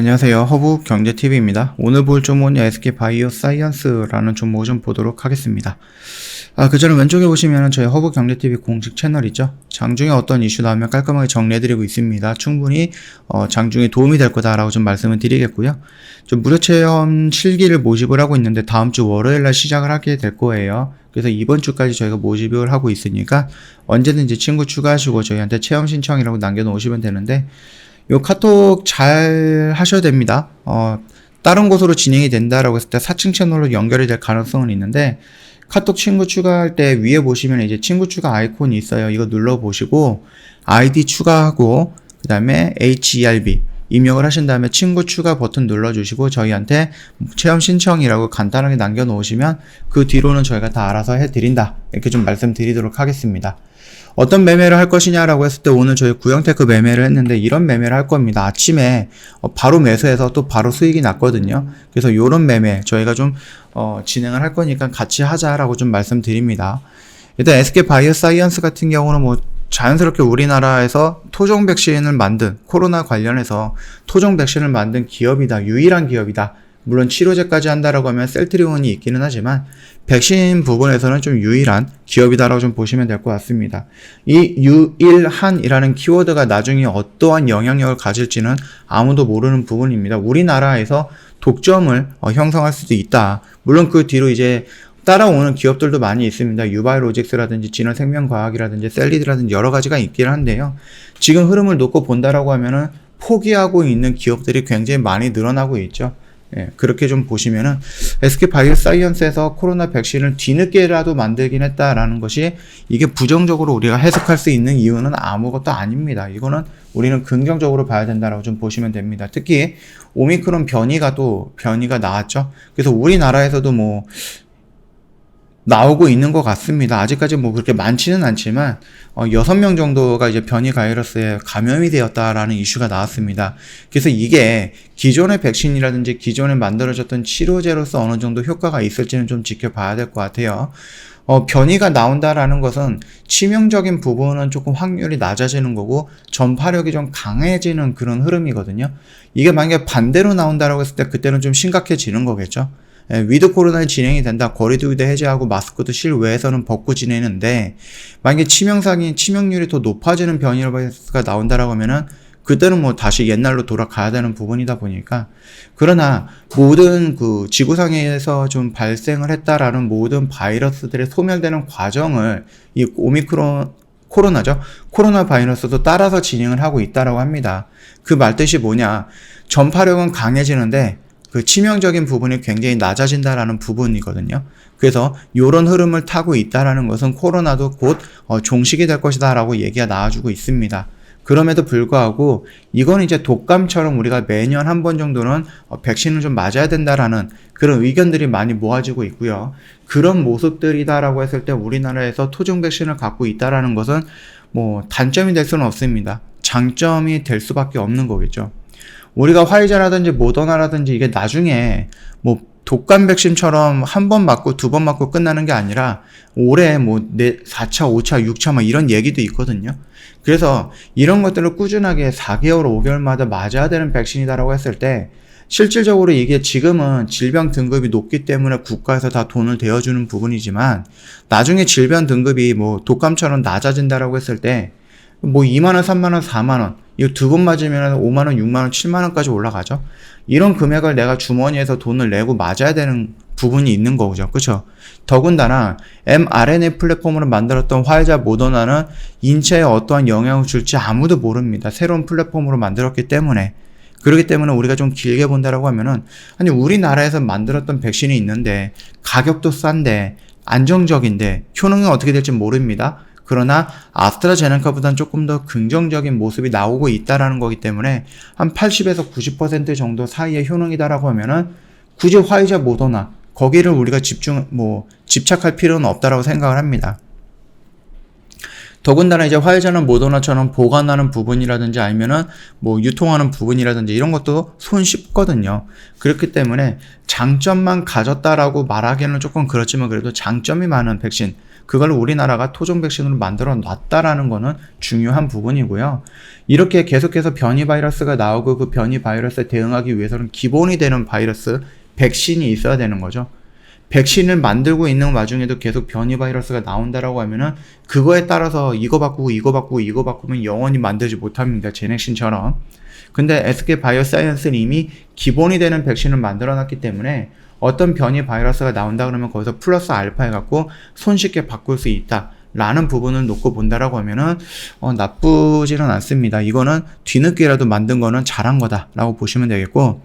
안녕하세요. 허브경제TV입니다. 오늘 볼 종목은 SK바이오사이언스라는 종목을 좀 보도록 하겠습니다. 그 전에 왼쪽에 보시면 저희 허브경제TV 공식 채널이죠. 장중에 어떤 이슈 나오면 깔끔하게 정리해드리고 있습니다. 충분히 장중에 도움이 될 거다라고 좀 말씀을 드리겠고요. 좀 무료체험 7기를 모집을 하고 있는데 다음 주 월요일날 시작을 하게 될 거예요. 그래서 이번 주까지 저희가 모집을 하고 있으니까 언제든지 친구 추가하시고 저희한테 체험 신청이라고 남겨놓으시면 되는데 요 카톡 잘 하셔야 됩니다. 다른 곳으로 진행이 된다라고 했을 때 4층 채널로 연결이 될 가능성은 있는데 카톡 친구 추가할 때 위에 보시면 이제 친구 추가 아이콘이 있어요. 이거 눌러보시고 아이디 추가하고 그 다음에 HERB 입력을 하신 다음에 친구 추가 버튼 눌러주시고 저희한테 체험 신청이라고 간단하게 남겨놓으시면 그 뒤로는 저희가 다 알아서 해드린다. 이렇게 좀 말씀드리도록 하겠습니다. 어떤 매매를 할 것이냐라고 했을 때 오늘 저희 구형테크 매매를 했는데 이런 매매를 할 겁니다. 아침에 바로 매수해서 또 바로 수익이 났거든요. 그래서 요런 매매 저희가 좀 진행을 할 거니까 같이 하자라고 좀 말씀드립니다. 일단 SK바이오사이언스 같은 경우는 뭐 자연스럽게 우리나라에서 토종 백신을 만든 코로나 관련해서 토종 백신을 만든 기업이다. 유일한 기업이다. 물론 치료제까지 한다라고 하면 셀트리온이 있기는 하지만 백신 부분에서는 좀 유일한 기업이다라고 좀 보시면 될 것 같습니다. 이 유일한이라는 키워드가 나중에 어떠한 영향력을 가질지는 아무도 모르는 부분입니다. 우리나라에서 독점을 형성할 수도 있다. 물론 그 뒤로 이제 따라오는 기업들도 많이 있습니다. 유바이로직스라든지 진원생명과학이라든지 셀리드라든지 여러 가지가 있긴 한데요. 지금 흐름을 놓고 본다라고 하면은 포기하고 있는 기업들이 굉장히 많이 늘어나고 있죠. 그렇게 좀 보시면은 SK바이오사이언스에서 코로나 백신을 뒤늦게라도 만들긴 했다라는 것이 이게 부정적으로 우리가 해석할 수 있는 이유는 아무것도 아닙니다. 이거는 우리는 긍정적으로 봐야 된다라고 좀 보시면 됩니다. 특히 오미크론 변이가 나왔죠. 그래서 우리나라에서도 뭐 나오고 있는 것 같습니다. 아직까지 뭐 그렇게 많지는 않지만 6명 정도가 이제 변이 바이러스에 감염이 되었다라는 이슈가 나왔습니다. 그래서 이게 기존의 백신이라든지 기존에 만들어졌던 치료제로서 어느 정도 효과가 있을지는 좀 지켜봐야 될 것 같아요. 변이가 나온다라는 것은 치명적인 부분은 조금 확률이 낮아지는 거고 전파력이 좀 강해지는 그런 흐름이거든요. 이게 만약에 반대로 나온다라고 했을 때 그때는 좀 심각해지는 거겠죠. 위드 코로나에 진행이 된다. 거리두기도 해제하고 마스크도 실외에서는 벗고 지내는데 만약에 치명률이 더 높아지는 변이가 나온다라고 하면은 그때는 뭐 다시 옛날로 돌아가야 되는 부분이다 보니까 그러나 모든 그 지구상에서 좀 발생을 했다라는 모든 바이러스들의 소멸되는 과정을 이 코로나 바이러스도 따라서 진행을 하고 있다라고 합니다. 그 말뜻이 뭐냐? 전파력은 강해지는데 그 치명적인 부분이 굉장히 낮아진다라는 부분이거든요. 그래서 이런 흐름을 타고 있다라는 것은 코로나도 곧 종식이 될 것이다 라고 얘기가 나와주고 있습니다. 그럼에도 불구하고 이건 이제 독감처럼 우리가 매년 한 번 정도는 백신을 좀 맞아야 된다라는 그런 의견들이 많이 모아지고 있고요. 그런 모습들이다라고 했을 때 우리나라에서 토종 백신을 갖고 있다라는 것은 뭐 단점이 될 수는 없습니다. 장점이 될 수밖에 없는 거겠죠. 우리가 화이자라든지 모더나라든지 이게 나중에 뭐 독감 백신처럼 한 번 맞고 두 번 맞고 끝나는 게 아니라 올해 뭐 4차, 5차, 6차 막 이런 얘기도 있거든요. 그래서 이런 것들을 꾸준하게 4개월, 5개월마다 맞아야 되는 백신이다라고 했을 때 실질적으로 이게 지금은 질병 등급이 높기 때문에 국가에서 다 돈을 대어주는 부분이지만 나중에 질병 등급이 뭐 독감처럼 낮아진다라고 했을 때 뭐 2만원, 3만원, 4만원 이거 두 번 맞으면 5만원, 6만원, 7만원까지 올라가죠. 이런 금액을 내가 주머니에서 돈을 내고 맞아야 되는 부분이 있는 거죠. 그쵸? 더군다나 mRNA 플랫폼으로 만들었던 화이자 모더나는 인체에 어떠한 영향을 줄지 아무도 모릅니다. 새로운 플랫폼으로 만들었기 때문에. 그렇기 때문에 우리가 좀 길게 본다라고 하면은 아니 우리나라에서 만들었던 백신이 있는데 가격도 싼데 안정적인데 효능은 어떻게 될지 모릅니다. 그러나 아스트라제네카보다는 조금 더 긍정적인 모습이 나오고 있다라는 거기 때문에 한 80에서 90% 정도 사이의 효능이다라고 하면은 굳이 화이자 모더나 거기를 우리가 집착할 필요는 없다라고 생각을 합니다. 더군다나 이제 화이자나 모더나처럼 보관하는 부분이라든지 아니면은 뭐 유통하는 부분이라든지 이런 것도 손쉽거든요. 그렇기 때문에 장점만 가졌다라고 말하기에는 조금 그렇지만 그래도 장점이 많은 백신 그걸 우리나라가 토종 백신으로 만들어 놨다라는 거는 중요한 부분이고요. 이렇게 계속해서 변이 바이러스가 나오고 그 변이 바이러스에 대응하기 위해서는 기본이 되는 바이러스, 백신이 있어야 되는 거죠. 백신을 만들고 있는 와중에도 계속 변이 바이러스가 나온다라고 하면은 그거에 따라서 이거 바꾸고 이거 바꾸고 이거 바꾸면 영원히 만들지 못합니다. 제넥신처럼. 근데 SK 바이오사이언스는 이미 기본이 되는 백신을 만들어 놨기 때문에 어떤 변이 바이러스가 나온다 그러면 거기서 플러스 알파 해갖고 손쉽게 바꿀 수 있다 라는 부분을 놓고 본다라고 하면은 나쁘지는 않습니다. 이거는 뒤늦게라도 만든 거는 잘한 거다 라고 보시면 되겠고,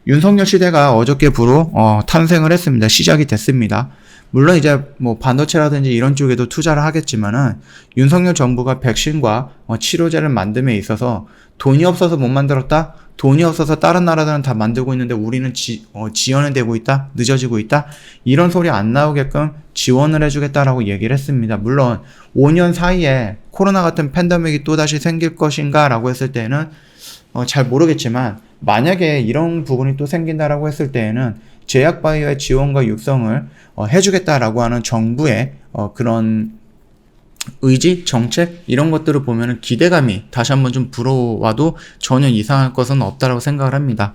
윤석열 시대가 어저께부로 탄생을 했습니다. 시작이 됐습니다. 물론 이제 뭐 반도체라든지 이런 쪽에도 투자를 하겠지만은 윤석열 정부가 백신과 치료제를 만듦에 있어서 돈이 없어서 못 만들었다? 돈이 없어서 다른 나라들은 다 만들고 있는데 우리는 지연이 되고 있다? 늦어지고 있다? 이런 소리 안 나오게끔 지원을 해주겠다라고 얘기를 했습니다. 물론 5년 사이에 코로나 같은 팬데믹이 또다시 생길 것인가 라고 했을 때는 잘 모르겠지만, 만약에 이런 부분이 또 생긴다라고 했을 때에는 제약바이오의 지원과 육성을 해주겠다라고 하는 정부의 그런 의지, 정책 이런 것들을 보면은 기대감이 다시 한번 좀 불어와도 전혀 이상할 것은 없다라고 생각을 합니다.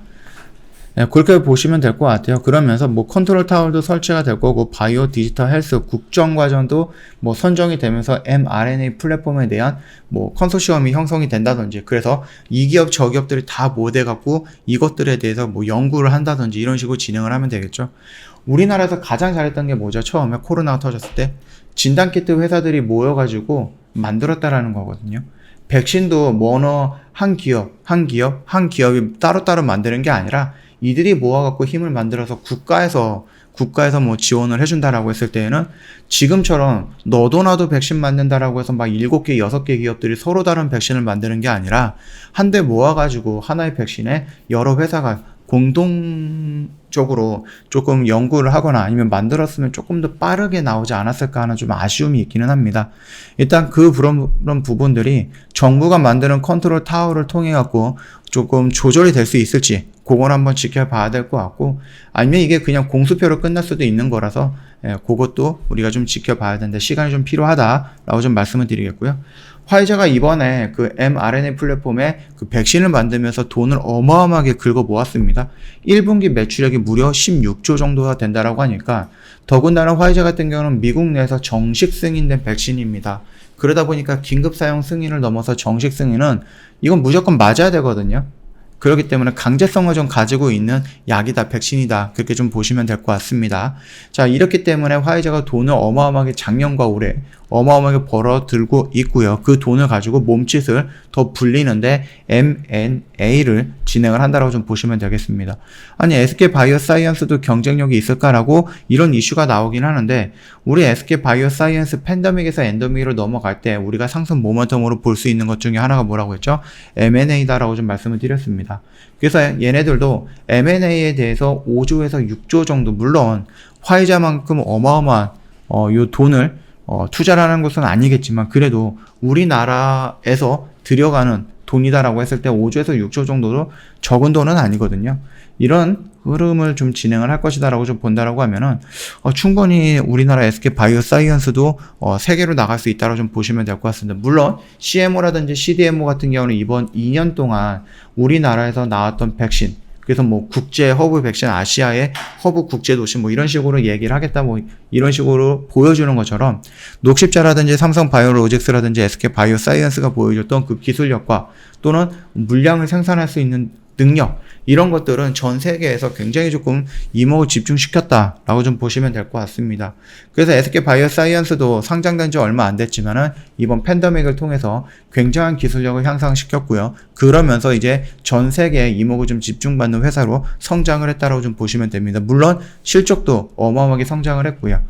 네, 그렇게 보시면 될 것 같아요. 그러면서 뭐 컨트롤 타워도 설치가 될 거고, 바이오 디지털 헬스 국정과정도 뭐 선정이 되면서 mRNA 플랫폼에 대한 뭐 컨소시엄이 형성이 된다든지, 그래서 이 기업 저 기업들이 다 모대 갖고 이것들에 대해서 뭐 연구를 한다든지 이런 식으로 진행을 하면 되겠죠. 우리나라에서 가장 잘했던 게 뭐죠? 처음에 코로나가 터졌을 때 진단키트 회사들이 모여가지고 만들었다라는 거거든요. 백신도 뭐 어느 한 기업이 따로따로 만드는 게 아니라 이들이 모아갖고 힘을 만들어서 국가에서 뭐 지원을 해준다라고 했을 때에는 지금처럼 너도 나도 백신 만든다라고 해서 막 7개, 6개 기업들이 서로 다른 백신을 만드는 게 아니라 한데 모아가지고 하나의 백신에 여러 회사가 공동적으로 조금 연구를 하거나 아니면 만들었으면 조금 더 빠르게 나오지 않았을까 하는 좀 아쉬움이 있기는 합니다. 일단 그런 부분들이 정부가 만드는 컨트롤 타워를 통해 갖고 조금 조절이 될 수 있을지 그건 한번 지켜봐야 될 것 같고, 아니면 이게 그냥 공수표로 끝날 수도 있는 거라서 그것도 우리가 좀 지켜봐야 되는데 시간이 좀 필요하다라고 좀 말씀을 드리겠고요. 화이자가 이번에 그 mRNA 플랫폼에 그 백신을 만들면서 돈을 어마어마하게 긁어 모았습니다. 1분기 매출액이 무려 16조 정도가 된다라고 하니까, 더군다나 화이자 같은 경우는 미국 내에서 정식 승인된 백신입니다. 그러다 보니까 긴급 사용 승인을 넘어서 정식 승인은 이건 무조건 맞아야 되거든요. 그렇기 때문에 강제성을 좀 가지고 있는 약이다, 백신이다, 그렇게 좀 보시면 될 것 같습니다. 자, 이렇기 때문에 화이자가 돈을 어마어마하게 작년과 올해 어마어마하게 벌어들고 있고요. 그 돈을 가지고 몸짓을 더 불리는데 M&A를 진행을 한다라고 좀 보시면 되겠습니다. 아니, SK 바이오사이언스도 경쟁력이 있을까라고 이런 이슈가 나오긴 하는데, 우리 SK 바이오사이언스 팬데믹에서 엔데믹으로 넘어갈 때 우리가 상승 모멘텀으로 볼 수 있는 것 중에 하나가 뭐라고 했죠? M&A다라고 좀 말씀을 드렸습니다. 그래서 얘네들도 M&A에 대해서 5조에서 6조 정도, 물론 화이자만큼 어마어마한 요 돈을 투자를 하는 것은 아니겠지만 그래도 우리나라에서 들여가는 돈이다라고 했을 때 5조에서 6조 정도로 적은 돈은 아니거든요. 이런 흐름을 좀 진행을 할 것이다라고 좀 본다라고 하면은 충분히 우리나라 SK 바이오사이언스도 세계로 나갈 수 있다라고 좀 보시면 될 것 같습니다. 물론 CMO라든지 CDMO 같은 경우는 이번 2년 동안 우리나라에서 나왔던 백신, 그래서 뭐 국제 허브 백신, 아시아의 허브 국제 도시 뭐 이런 식으로 얘기를 하겠다 뭐 이런 식으로 보여주는 것처럼, 녹십자라든지 삼성 바이오로직스라든지 SK 바이오사이언스가 보여줬던 그 기술력과 또는 물량을 생산할 수 있는 능력, 이런 것들은 전 세계에서 굉장히 조금 이목을 집중시켰다라고 좀 보시면 될 것 같습니다. 그래서 SK 바이오사이언스도 상장된 지 얼마 안 됐지만은 이번 팬데믹을 통해서 굉장한 기술력을 향상시켰고요. 그러면서 이제 전 세계에 이목을 좀 집중받는 회사로 성장을 했다라고 좀 보시면 됩니다. 물론 실적도 어마어마하게 성장을 했고요.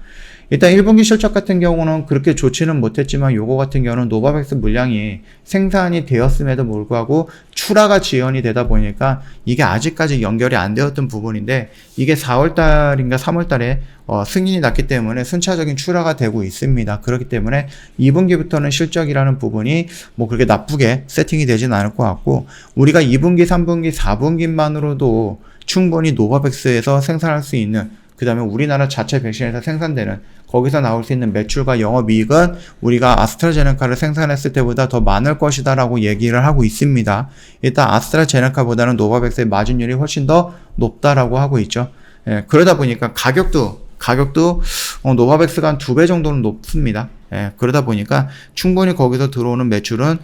일단 1분기 실적 같은 경우는 그렇게 좋지는 못했지만 요거 같은 경우는 노바백스 물량이 생산이 되었음에도 불구하고 출하가 지연이 되다 보니까 이게 아직까지 연결이 안 되었던 부분인데, 이게 4월달인가 3월달에 승인이 났기 때문에 순차적인 출하가 되고 있습니다. 그렇기 때문에 2분기부터는 실적이라는 부분이 뭐 그렇게 나쁘게 세팅이 되진 않을 것 같고, 우리가 2분기, 3분기, 4분기만으로도 충분히 노바백스에서 생산할 수 있는, 그 다음에 우리나라 자체 백신에서 생산되는 거기서 나올 수 있는 매출과 영업이익은 우리가 아스트라제네카를 생산했을 때보다 더 많을 것이다 라고 얘기를 하고 있습니다. 일단 아스트라제네카보다는 노바백스의 마진율이 훨씬 더 높다라고 하고 있죠. 예, 그러다 보니까 가격도 노바백스가 한 2배 정도는 높습니다. 예, 그러다 보니까 충분히 거기서 들어오는 매출은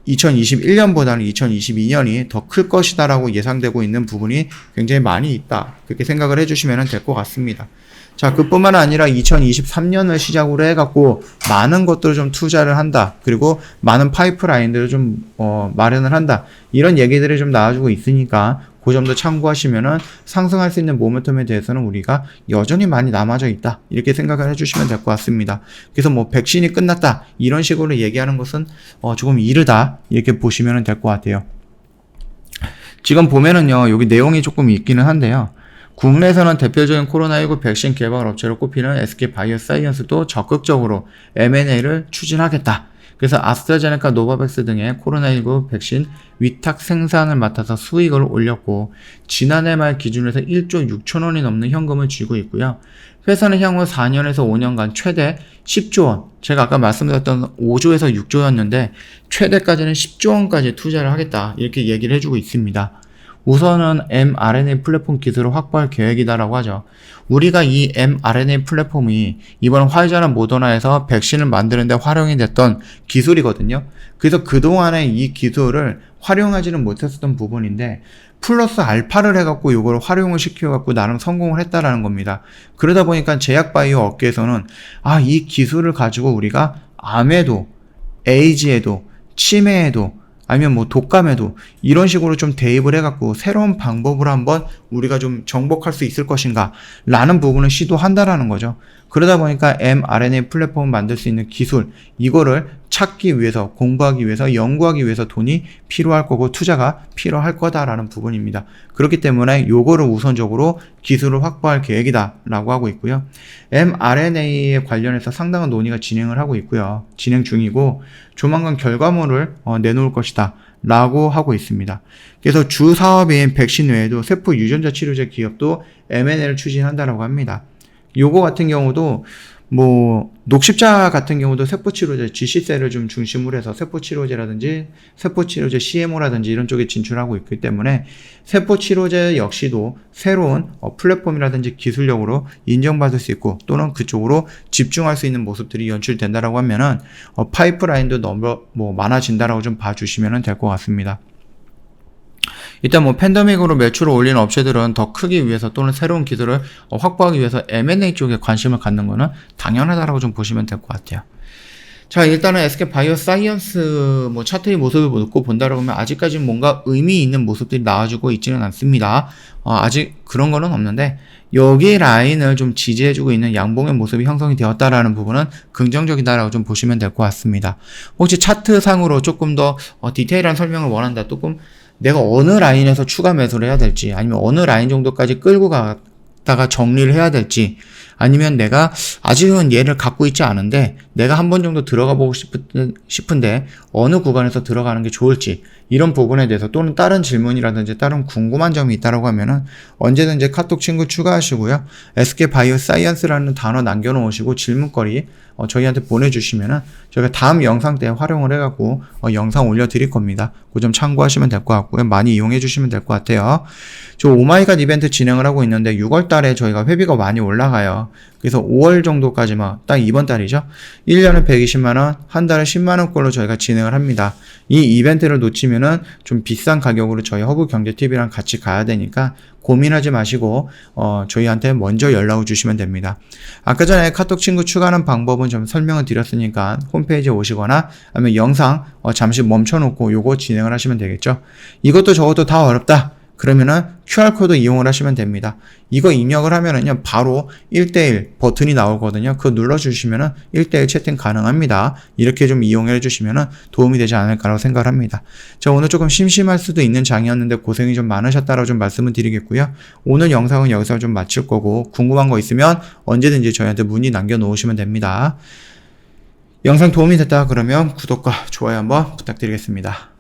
2021년보다는 2022년이 더 클 것이다라고 예상되고 있는 부분이 굉장히 많이 있다. 그렇게 생각을 해주시면 될 것 같습니다. 자, 그뿐만 아니라 2023년을 시작으로 해갖고 많은 것들을 좀 투자를 한다. 그리고 많은 파이프라인들을 좀 마련을 한다. 이런 얘기들이 좀 나와주고 있으니까 그 점도 참고하시면은 상승할 수 있는 모멘텀에 대해서는 우리가 여전히 많이 남아져 있다. 이렇게 생각을 해주시면 될 것 같습니다. 그래서 뭐 백신이 끝났다. 이런 식으로 얘기하는 것은 조금 이르다. 이렇게 보시면 될 것 같아요. 지금 보면은요, 여기 내용이 조금 있기는 한데요. 국내에서는 대표적인 코로나19 백신 개발 업체로 꼽히는 SK바이오사이언스도 적극적으로 M&A를 추진하겠다. 그래서 아스트라제네카, 노바백스 등의 코로나19 백신 위탁 생산을 맡아서 수익을 올렸고 지난해 말 기준으로 해서 1조 6천원이 넘는 현금을 쥐고 있고요. 회사는 향후 4년에서 5년간 최대 10조 원, 제가 아까 말씀드렸던 5조에서 6조였는데 최대까지는 10조 원까지 투자를 하겠다 이렇게 얘기를 해주고 있습니다. 우선은 mRNA 플랫폼 기술을 확보할 계획이다라고 하죠. 우리가 이 mRNA 플랫폼이 이번 화이자나 모더나에서 백신을 만드는데 활용이 됐던 기술이거든요. 그래서 그동안에 이 기술을 활용하지는 못했었던 부분인데 플러스 알파를 해갖고 이걸 활용을 시켜갖고 나름 성공을 했다라는 겁니다. 그러다 보니까 제약바이오 업계에서는 이 기술을 가지고 우리가 암에도, 에이즈에도, 치매에도 아니면 뭐 독감에도 이런 식으로 좀 대입을 해갖고 새로운 방법으로 한번 우리가 좀 정복할 수 있을 것인가 라는 부분을 시도한다라는 거죠. 그러다 보니까 mRNA 플랫폼을 만들 수 있는 기술 이거를 찾기 위해서 공부하기 위해서 연구하기 위해서 돈이 필요할 거고 투자가 필요할 거다라는 부분입니다. 그렇기 때문에 요거를 우선적으로 기술을 확보할 계획이다 라고 하고 있고요. mRNA에 관련해서 상당한 논의가 진행을 하고 있고요. 진행 중이고 조만간 결과물을 내놓을 것이다 라고 하고 있습니다. 그래서 주 사업인 백신 외에도 세포 유전자 치료제 기업도 M&A를 추진한다라고 합니다. 요거 같은 경우도 뭐 녹십자 같은 경우도 세포치료제 GC셀을 좀 중심으로 해서 세포치료제라든지 세포치료제 CMO라든지 이런 쪽에 진출하고 있기 때문에 세포치료제 역시도 새로운 플랫폼이라든지 기술력으로 인정받을 수 있고 또는 그쪽으로 집중할 수 있는 모습들이 연출된다라고 하면은 파이프라인도 너무 많아진다라고 좀 봐주시면 될 것 같습니다. 일단 뭐 팬데믹으로 매출을 올리는 업체들은 더 크기 위해서 또는 새로운 기술을 확보하기 위해서 M&A 쪽에 관심을 갖는 거는 당연하다라고 좀 보시면 될 것 같아요. 자, 일단은 SK바이오사이언스 뭐 차트의 모습을 놓고 본다라고 하면 아직까지는 뭔가 의미 있는 모습들이 나와주고 있지는 않습니다. 아직 그런 거는 없는데 여기 라인을 좀 지지해주고 있는 양봉의 모습이 형성이 되었다라는 부분은 긍정적이다라고 좀 보시면 될 것 같습니다. 혹시 차트상으로 조금 더 디테일한 설명을 원한다. 조금 내가 어느 라인에서 추가 매수를 해야 될지 아니면 어느 라인 정도까지 끌고 갔다가 정리를 해야 될지 아니면 내가 아직은 얘를 갖고 있지 않은데 내가 한 번 정도 들어가 보고 싶은데 어느 구간에서 들어가는 게 좋을지 이런 부분에 대해서 또는 다른 질문이라든지 다른 궁금한 점이 있다라고 하면은 언제든지 카톡 친구 추가하시고요. SK바이오사이언스라는 단어 남겨놓으시고 질문거리 저희한테 보내주시면은 저희가 다음 영상 때 활용을 해갖고 영상 올려드릴 겁니다. 그 점 참고하시면 될 것 같고요. 많이 이용해 주시면 될 것 같아요. 저 오마이갓 이벤트 진행을 하고 있는데 6월 달에 저희가 회비가 많이 올라가요. 그래서 5월 정도까지만 딱 이번 달이죠. 1년에 120만원, 한 달에 10만원꼴로 저희가 진행을 합니다. 이 이벤트를 놓치면은 좀 비싼 가격으로 저희 허브경제TV랑 같이 가야 되니까 고민하지 마시고 저희한테 먼저 연락을 주시면 됩니다. 아까 전에 카톡 친구 추가하는 방법은 좀 설명을 드렸으니까 홈페이지에 오시거나 아니면 영상 잠시 멈춰놓고 요거 진행을 하시면 되겠죠. 이것도 저것도 다 어렵다. 그러면은 QR코드 이용을 하시면 됩니다. 이거 입력을 하면은요, 바로 1:1 버튼이 나오거든요. 그거 눌러주시면은 1:1 채팅 가능합니다. 이렇게 좀 이용해 주시면은 도움이 되지 않을까라고 생각을 합니다. 자, 오늘 조금 심심할 수도 있는 장이었는데 고생이 좀 많으셨다라고 좀 말씀을 드리겠고요. 오늘 영상은 여기서 좀 마칠 거고, 궁금한 거 있으면 언제든지 저희한테 문의 남겨 놓으시면 됩니다. 영상 도움이 됐다 그러면 구독과 좋아요 한번 부탁드리겠습니다.